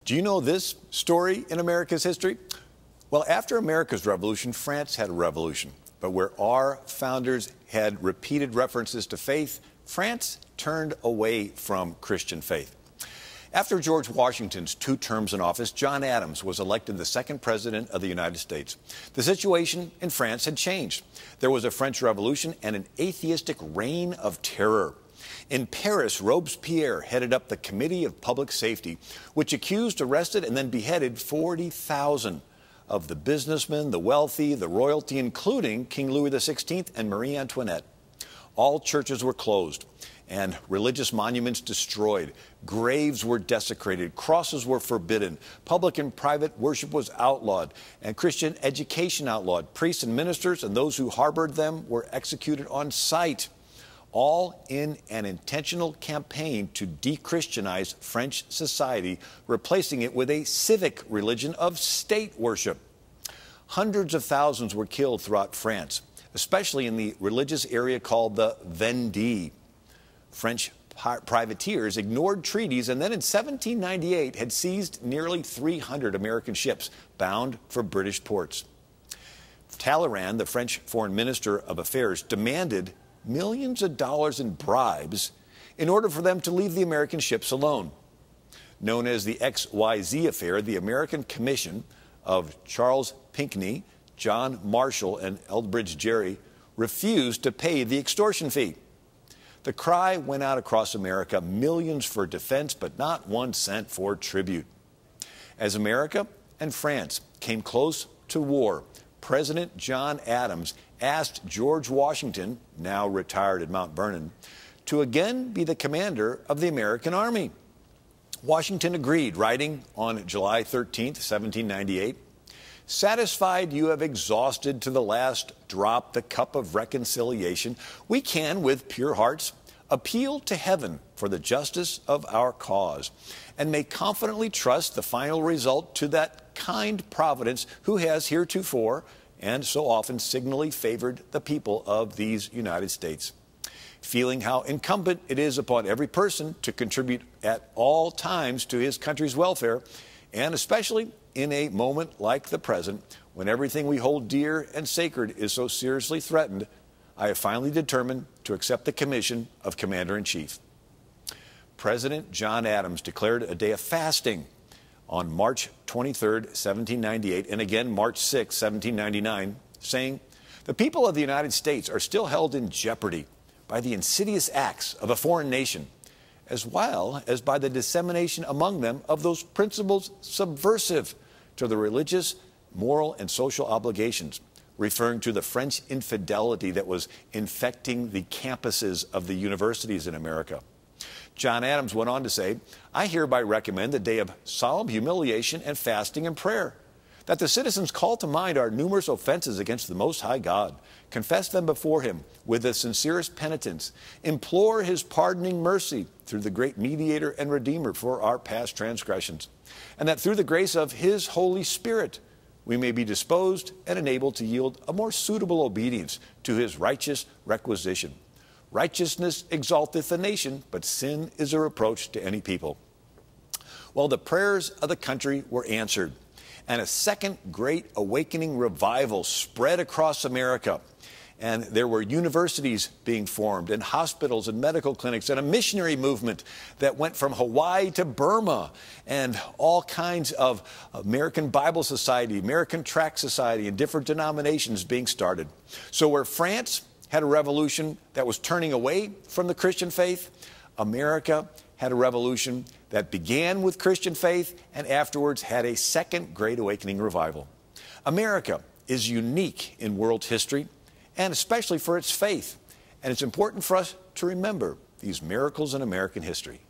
Do you know this story in America's history? Well, after America's revolution, France had a revolution. But where our founders had repeated references to faith, France turned away from Christian faith. After George Washington's 2 terms in office, John Adams was elected the 2nd president of the United States. The situation in France had changed. There was a French Revolution and an atheistic reign of terror. In Paris, Robespierre headed up the Committee of Public Safety, which accused, arrested, and then beheaded 40,000 of the businessmen, the wealthy, the royalty, including King Louis XVI and Marie Antoinette. All churches were closed and religious monuments destroyed. Graves were desecrated. Crosses were forbidden. Public and private worship was outlawed, and Christian education outlawed. Priests and ministers and those who harbored them were executed on sight, all in an intentional campaign to de-Christianize French society, replacing it with a civic religion of state worship. Hundreds of thousands were killed throughout France, especially in the religious area called the Vendée. French privateers ignored treaties and then in 1798 had seized nearly 300 American ships bound for British ports. Talleyrand, the French Foreign Minister of Affairs, demanded millions of dollars in bribes in order for them to leave the American ships alone. Known as the XYZ Affair, the American Commission of Charles Pinckney, John Marshall, and Elbridge Gerry refused to pay the extortion fee. The cry went out across America, millions for defense, but not 1 cent for tribute. As America and France came close to war, President John Adams asked George Washington, now retired at Mount Vernon, to again be the commander of the American Army. Washington agreed, writing on July 13, 1798, "Satisfied you have exhausted to the last drop the cup of reconciliation, we can, with pure hearts, appeal to heaven for the justice of our cause, and may confidently trust the final result to that kind providence who has heretofore and so often signally favored the people of these United States. Feeling how incumbent it is upon every person to contribute at all times to his country's welfare, and especially in a moment like the present, when everything we hold dear and sacred is so seriously threatened, I have finally determined to accept the commission of Commander-in-Chief." President John Adams declared a day of fasting on March 23, 1798, and again March 6, 1799, saying, "The people of the United States are still held in jeopardy by the insidious acts of a foreign nation, as well as by the dissemination among them of those principles subversive to the religious, moral, and social obligations," referring to the French infidelity that was infecting the campuses of the universities in America. John Adams went on to say, "I hereby recommend a day of solemn humiliation and fasting and prayer, that the citizens call to mind our numerous offenses against the Most High God, confess them before Him with the sincerest penitence, implore His pardoning mercy through the great Mediator and Redeemer for our past transgressions, and that through the grace of His Holy Spirit we may be disposed and enabled to yield a more suitable obedience to His righteous requisition. Righteousness exalteth a nation, but sin is a reproach to any people." Well, the prayers of the country were answered, and a second great awakening revival spread across America. And there were universities being formed, and hospitals and medical clinics, and a missionary movement that went from Hawaii to Burma, and all kinds of American Bible Society, American Tract Society, and different denominations being started. So where France had a revolution that was turning away from the Christian faith, America had a revolution that began with Christian faith and afterwards had a second great awakening revival. America is unique in world history, and especially for its faith. And it's important for us to remember these miracles in American history.